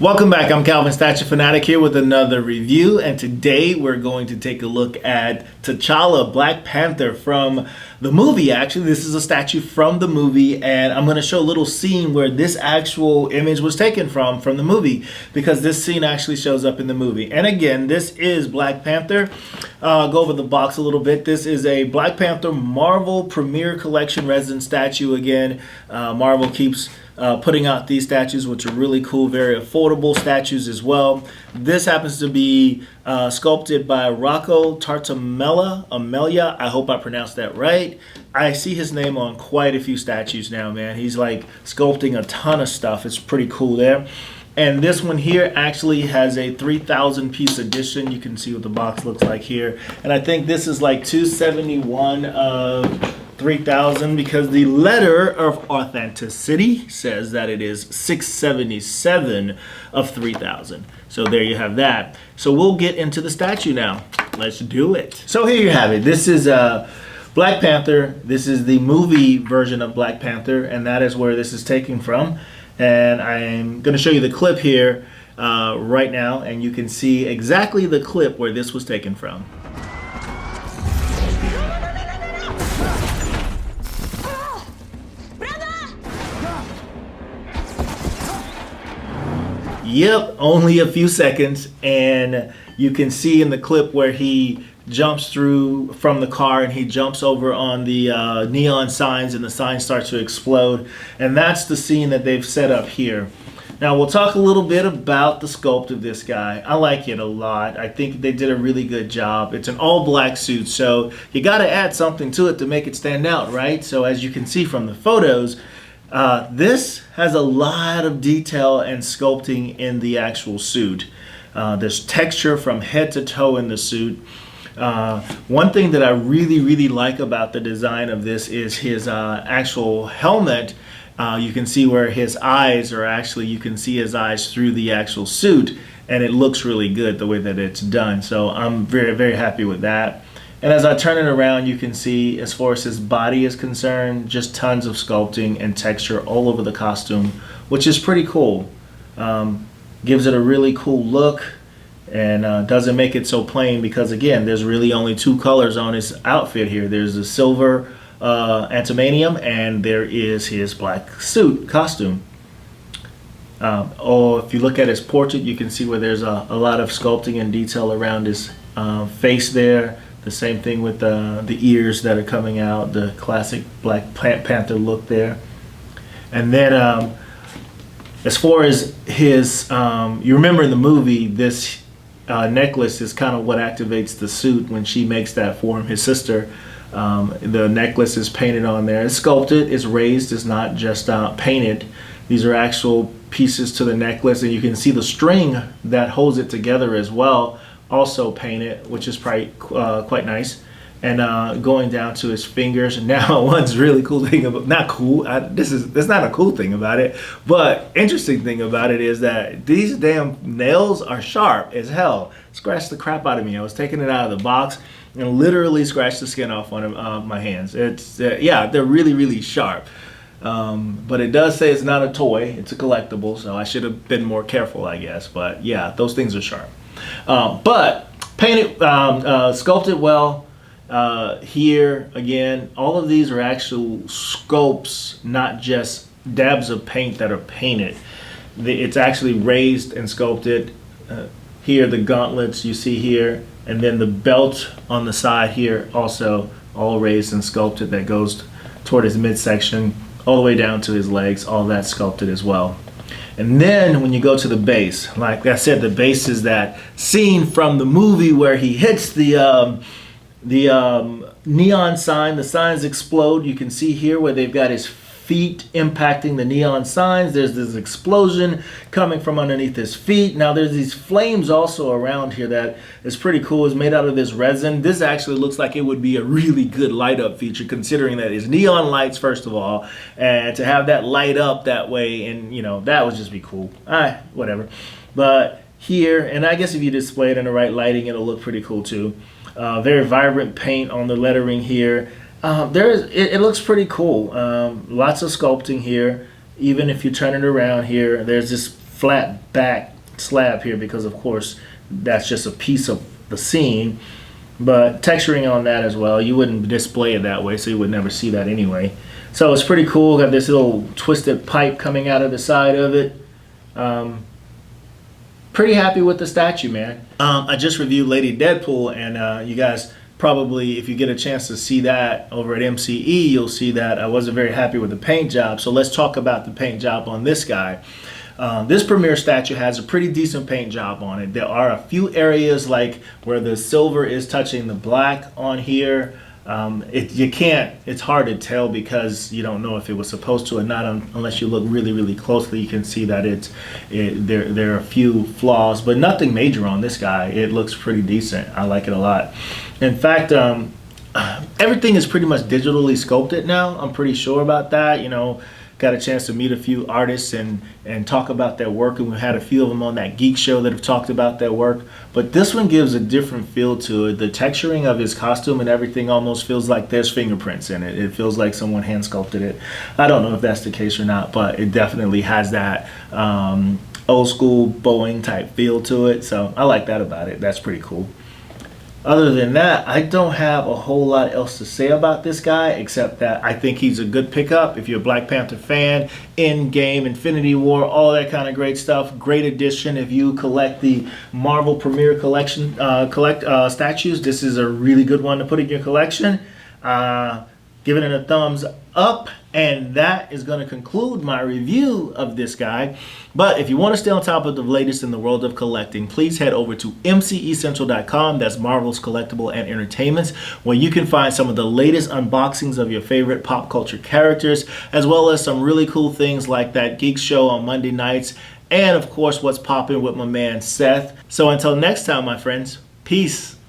Welcome back. I'm Calvin Statue Fanatic here with another review, and today we're going to take a look at T'Challa, Black Panther from the movie. Actually, this is a statue from the movie, and I'm going to show a little scene where this actual image was taken from the movie, because this scene actually shows up in the movie. And again, this is Black Panther. Go over the box a little bit. This is a Black Panther Marvel Premier Collection resin statue. Again, Marvel keeps putting out these statues, which are really cool, very affordable statues as well. This happens to be sculpted by Rocco Tartamella. I hope I pronounced that right. I see his name on quite a few statues now, man. He's like sculpting a ton of stuff. It's pretty cool there. And this one here actually has a 3,000 piece edition. You can see what the box looks like here. And I think this is like 271 of 3,000, because the letter of authenticity says that it is 677 of 3,000. So there you have that. So we'll get into the statue now. Let's do it. So here you have it. This is Black Panther. This is the movie version of Black Panther, and that is where this is taken from. And I'm going to show you the clip here right now, and you can see exactly the clip where this was taken from. Yep, only a few seconds, and you can see in the clip where he jumps through from the car and he jumps over on the neon signs, and the sign starts to explode. And that's the scene that they've set up here. Now we'll talk a little bit about the sculpt of this guy. I like it a lot. I think they did a really good job. It's an all black suit, so you got to add something to it to make it stand out, right? So as you can see from the photos, this has a lot of detail and sculpting in the actual suit. There's texture from head to toe in the suit. One thing that I really like about the design of this is his actual helmet. You can see where his eyes are actually, you can see his eyes through the actual suit, and it looks really good the way that it's done. So I'm very happy with that. And as I turn it around, you can see, as far as his body is concerned, just tons of sculpting and texture all over the costume, which is pretty cool. Gives it a really cool look, and doesn't make it so plain, because again, there's really only two colors on his outfit here. There's the silver antimanium, and there is his black suit costume. Or if you look at his portrait, you can see where there's a lot of sculpting and detail around his face there. The same thing with the ears that are coming out, the classic Black Panther look there. And then as far as his, you remember in the movie, this necklace is kind of what activates the suit when she makes that for him, his sister. The necklace is painted on there. It's sculpted, it's raised, it's not just painted. These are actual pieces to the necklace, and you can see the string that holds it together as well, also painted, which is probably quite nice. And going down to his fingers. Now, one's really cool thing about, not cool, that's not a cool thing about it, but interesting thing about it is that these damn nails are sharp as hell. Scratched the crap out of me. I was taking it out of the box and literally scratched the skin off one of my hands. It's yeah, they're really sharp. But it does say it's not a toy, it's a collectible, so I should have been more careful, I guess. But yeah, those things are sharp. But painted, sculpted well. Here again, all of these are actual sculpts, not just dabs of paint that are painted. It's actually raised and sculpted. Here, the gauntlets you see here, and then the belt on the side here, also all raised and sculpted. That goes toward his midsection, all the way down to his legs. All that sculpted as well. And then when you go to the base, like I said, the base is that scene from the movie where he hits the neon sign. The signs explode. You can see here where they've got his feet impacting the neon signs. There's this explosion coming from underneath his feet. Now there's these flames also around here that is pretty cool. It's made out of this resin. This actually looks like it would be a really good light up feature, considering that it's neon lights first of all, and to have that light up that way, and you know, that would just be cool. Whatever. But here, and I guess if you display it in the right lighting, it'll look pretty cool too. Very vibrant paint on the lettering here. It looks pretty cool. Lots of sculpting here. Even if you turn it around here, there's this flat back slab here because of course that's just a piece of the scene, but texturing on that as well. You wouldn't display it that way, so you would never see that anyway. So it's pretty cool. Got this little twisted pipe coming out of the side of it. Pretty happy with the statue, man. I just reviewed Lady Deadpool, and you guys probably, if you get a chance to see that over at MCE, you'll see that I wasn't very happy with the paint job. So let's talk about the paint job on this guy. This Premier statue has a pretty decent paint job on it. There are a few areas like where the silver is touching the black on here. It's hard to tell because you don't know if it was supposed to or not unless you look really, really closely. You can see that there are a few flaws, but nothing major on this guy. It looks pretty decent. I like it a lot. In fact, everything is pretty much digitally sculpted now. I'm pretty sure about that. You know, got a chance to meet a few artists and talk about their work, and we had a few of them on that geek show that have talked about their work. But this one gives a different feel to it. The texturing of his costume and everything almost feels like there's fingerprints in it. It feels like someone hand sculpted it. I don't know if that's the case or not, but it definitely has that old school Boeing type feel to it. So I like that about it. That's pretty cool. Other than that, I don't have a whole lot else to say about this guy, except that I think he's a good pickup. If you're a Black Panther fan, Endgame, Infinity War, all that kind of great stuff. Great addition. If you collect the Marvel Premier Collection statues, this is a really good one to put in your collection. Giving it a thumbs up, and that is going to conclude my review of this guy. But if you want to stay on top of the latest in the world of collecting, please head over to mcecentral.com. That's Marvel's Collectible and Entertainments, where you can find some of the latest unboxings of your favorite pop culture characters, as well as some really cool things like that geek show on Monday nights, and of course what's popping with my man Seth. So until next time, my friends, peace.